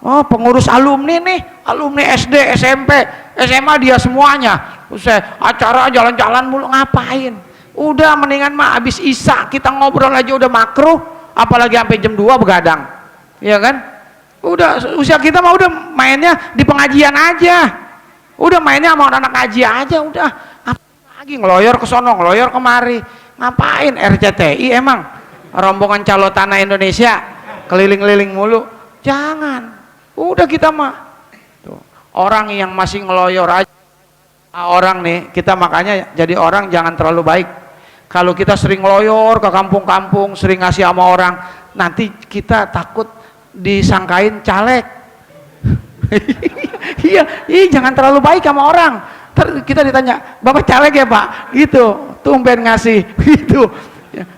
Oh, pengurus alumni nih, alumni SD, SMP, SMA dia semuanya. Acara jalan-jalan mulu, ngapain? Udah mendingan mah abis isya kita ngobrol aja udah makruh, apalagi sampai jam 2 begadang. Ya kan? Udah usia kita mah udah mainnya di pengajian aja. Udah mainnya sama anak ngaji aja udah. Apa lagi ngeloyor ke sono, ngeloyor kemari. Ngapain RCTI emang? Rombongan Calo Tanah Indonesia keliling-keliling mulu. Jangan. Udah kita mah tuh, orang yang masih ngeloyor aja, orang nih, kita makanya jadi orang jangan terlalu baik. Kalau kita sering ngeloyor ke kampung-kampung, sering ngasih sama orang, nanti kita takut disangkain caleg. Iya, jangan terlalu baik sama orang. Kita ditanya, Bapak caleg ya Pak? Gitu, tumben ngasih gitu.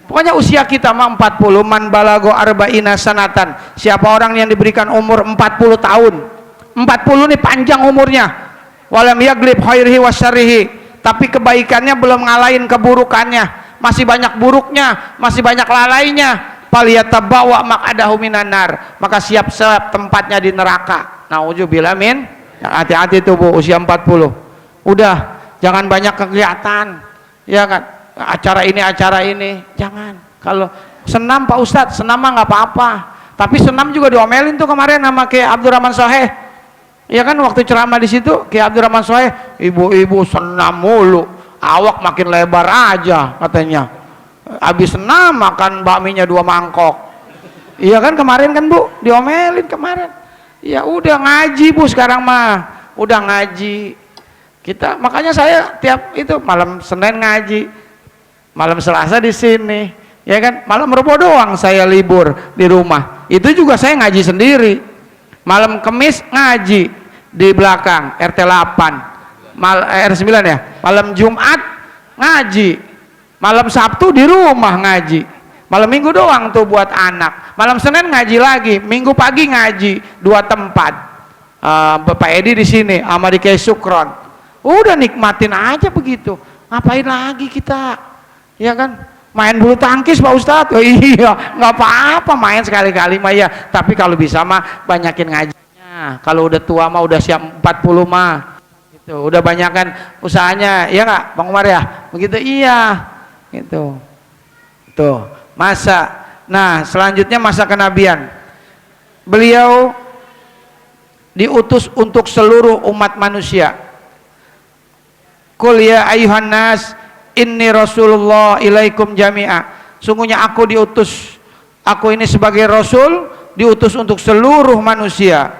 Pokoknya usia kita mah 40, man balago arba'ina sanatan. Siapa orang yang diberikan umur 40 tahun. 40 nih panjang umurnya. Walam yaglib khairihi wasyarrihi. Tapi kebaikannya belum ngalahin keburukannya. Masih banyak buruknya, masih banyak lalainya. Falyatabawwa maq'adahu minan nar. Maka siap-siap tempatnya di neraka. Nauzubillah min. Hati-hati tuh Bu, usia 40. Udah, jangan banyak kegiatan. Ya kan? Acara ini, jangan. Kalau senam Pak Ustadz, senam mah nggak apa-apa, tapi senam juga diomelin tuh kemarin sama Kiai Abdurrahman Soheh. Ya kan, waktu ceramah di situ Kiai Abdurrahman Soheh, ibu-ibu senam mulu, awak makin lebar aja katanya. Habis senam makan bakminya 2 mangkok. Iya kan kemarin kan Bu, diomelin kemarin. Ya udah ngaji Bu sekarang mah, udah ngaji. Kita makanya saya tiap itu malam Senin ngaji. Malam Selasa di sini, ya kan? Malam Rebo doang saya libur di rumah. Itu juga saya ngaji sendiri. Malam Kamis ngaji di belakang RT 8, R9 ya. Malam Jumat ngaji. Malam Sabtu di rumah ngaji. Malam Minggu doang tuh buat anak. Malam Senin ngaji lagi. Minggu pagi ngaji 2 tempat. Bapak Edi di sini, sama di Kiai Sukron. Udah nikmatin aja begitu. Ngapain lagi kita? Ya kan, main bulu tangkis Pak Ustadz. Oh iya, nggak apa-apa main sekali-kali mah ya, tapi kalau bisa mah banyakin ngajinya. Kalau udah tua mah udah siap 40 mah gitu, udah banyakan usahanya, ya nggak Bang Umar ya begitu. Iya gitu tuh masa. Nah selanjutnya masa kenabian, beliau diutus untuk seluruh umat manusia. Qul ya ayyuhan nas inni Rasulullah ilaikum jami'a. Sungguhnya aku diutus, aku ini sebagai Rasul diutus untuk seluruh manusia.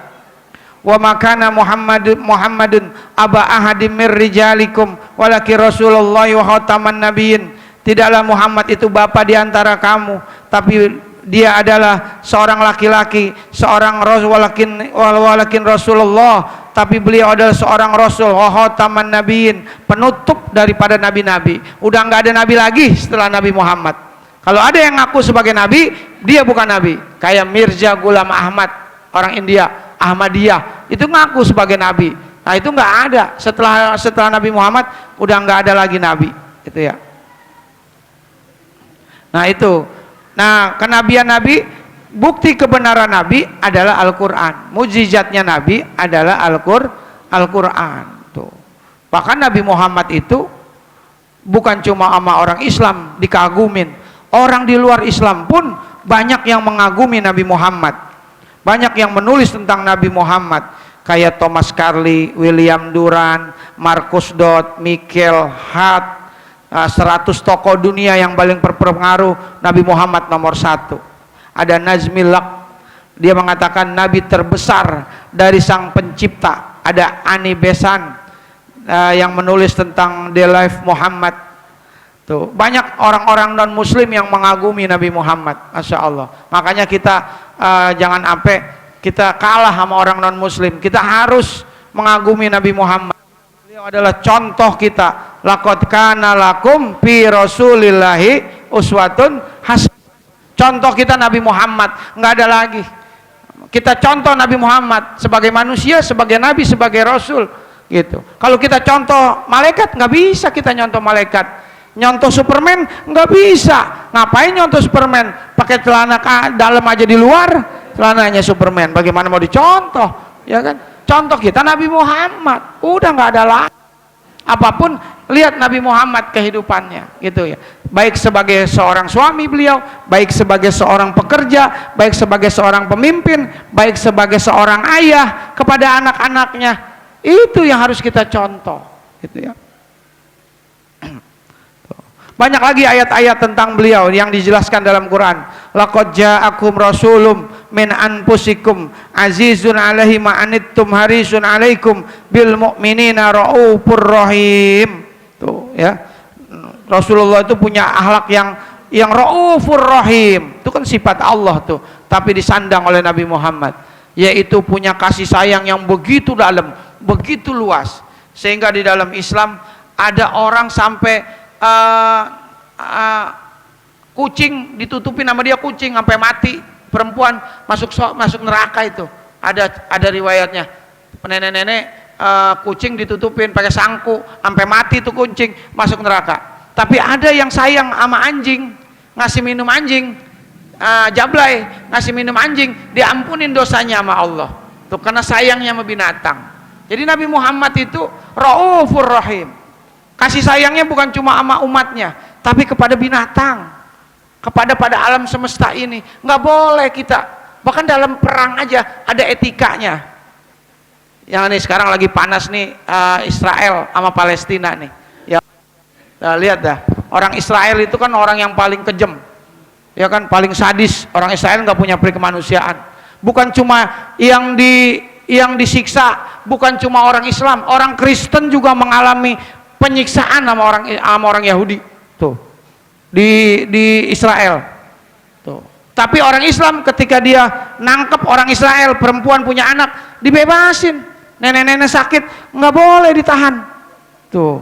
Wa makana Muhammadun aba ahadim mir rijalikum walaki Rasulullah wa khataman nabiyyin. Tidaklah Muhammad itu bapa di antara kamu, tapi dia adalah seorang laki-laki, seorang rasul, walakin Rasulullah, tapi beliau adalah seorang rasul, wa khataman nabiyyin, penutup daripada nabi-nabi. Udah nggak ada nabi lagi setelah Nabi Muhammad. Kalau ada yang ngaku sebagai nabi, dia bukan nabi. Kayak Mirza Ghulam Ahmad, orang India, Ahmadiyah, itu ngaku sebagai nabi. Nah itu nggak ada setelah Nabi Muhammad, udah nggak ada lagi nabi. Itu ya. Nah itu. Nah kenabian Nabi, bukti kebenaran Nabi adalah Al-Quran. Mukjizatnya Nabi adalah Al-Quran. Tuh. Bahkan Nabi Muhammad itu bukan cuma sama orang Islam dikagumin, orang di luar Islam pun banyak yang mengagumi Nabi Muhammad. Banyak yang menulis tentang Nabi Muhammad, kayak Thomas Carlyle, William Durant, Marcus Dodd, Michael Hart. 100 tokoh dunia yang paling berpengaruh, Nabi Muhammad nomor 1. Ada Nazmi Laq, dia mengatakan Nabi terbesar dari sang pencipta ada Ani Besan yang menulis tentang The Life Muhammad. Tuh, banyak orang-orang non muslim yang mengagumi Nabi Muhammad, Masya Allah. Makanya kita jangan sampai kita kalah sama orang non muslim. Kita harus mengagumi Nabi Muhammad. Beliau adalah contoh kita. Laqad kana lakum fi Rasulillahi uswatun hasanah. Contoh kita Nabi Muhammad, nggak ada lagi. Kita contoh Nabi Muhammad sebagai manusia, sebagai nabi, sebagai rasul, gitu. Kalau kita contoh malaikat, nggak bisa kita nyontoh malaikat. Nyontoh Superman nggak bisa. Ngapain nyontoh Superman? Pakai celana dalam aja di luar, celananya Superman. Bagaimana mau dicontoh? Ya kan? Contoh kita Nabi Muhammad. Udah nggak ada lagi. Apapun lihat Nabi Muhammad kehidupannya, gitu ya. Baik sebagai seorang suami beliau, baik sebagai seorang pekerja, baik sebagai seorang pemimpin, baik sebagai seorang ayah kepada anak-anaknya. Itu yang harus kita contoh, gitu ya. Banyak lagi ayat-ayat tentang beliau yang dijelaskan dalam Quran. Laqad ja'akum rasulun min anfusikum azizun 'alaihi ma anittum harisun 'alaikum bil mu'minina raufur rahim. Tuh ya. Rasulullah itu punya akhlak yang raufur rahim. Itu kan sifat Allah tuh, tapi disandang oleh Nabi Muhammad, yaitu punya kasih sayang yang begitu dalam, begitu luas, sehingga di dalam Islam ada orang sampai kucing ditutupin nama dia kucing sampai mati, perempuan masuk neraka. Itu ada riwayatnya, nenek-nenek kucing ditutupin pakai sangku sampai mati tuh kucing, masuk neraka. Tapi ada yang sayang sama anjing, ngasih minum anjing, jablay ngasih minum anjing, diampunin dosanya sama Allah tuh, karena sayangnya sama binatang. Jadi Nabi Muhammad itu raufur rahim. Kasih sayangnya bukan cuma sama umatnya, tapi kepada binatang, pada alam semesta ini. Nggak boleh kita, bahkan dalam perang aja ada etikanya. Yang ini sekarang lagi panas nih, Israel sama Palestina nih. Ya, nah, lihat dah, orang Israel itu kan orang yang paling kejam, ya kan, paling sadis. Orang Israel nggak punya peri kemanusiaan. Bukan cuma yang disiksa, bukan cuma orang Islam, orang Kristen juga mengalami penyiksaan sama orang Yahudi tuh di Israel tuh. Tapi orang Islam ketika dia nangkep orang Israel, perempuan punya anak, dibebasin. Nenek-nenek sakit nggak boleh ditahan tuh.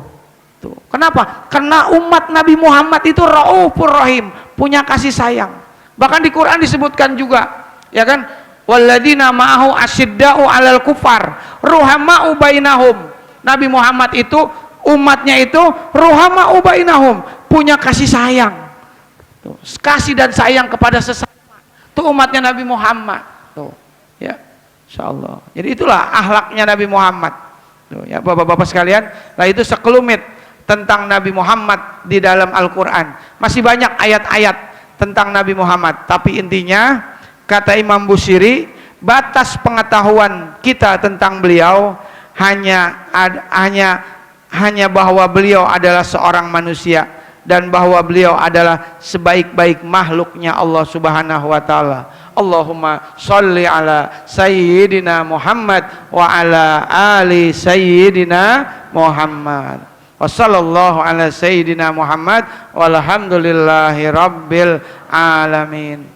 Kenapa? Karena umat Nabi Muhammad itu raufur rahim, punya kasih sayang. Bahkan di Quran disebutkan juga, ya kan, walladzina ma'ahu asyidda'u 'alal kufar ruhama'u bainahum. Nabi Muhammad itu, umatnya itu ruhama'u bainahum, punya kasih sayang. Tuh, kasih dan sayang kepada sesama. Itu umatnya Nabi Muhammad. Tuh, ya, insyaallah. Jadi itulah akhlaknya Nabi Muhammad. Tuh, ya Bapak-bapak sekalian, nah itu sekelumit tentang Nabi Muhammad di dalam Al-Qur'an. Masih banyak ayat-ayat tentang Nabi Muhammad, tapi intinya kata Imam Busiri, batas pengetahuan kita tentang beliau hanya bahwa beliau adalah seorang manusia dan bahwa beliau adalah sebaik-baik makhluknya Allah Subhanahu wa taala. Allahumma sholli ala sayyidina Muhammad wa ala ali sayyidina Muhammad. Wa sallallahu ala sayyidina Muhammad walhamdulillahi rabbil alamin.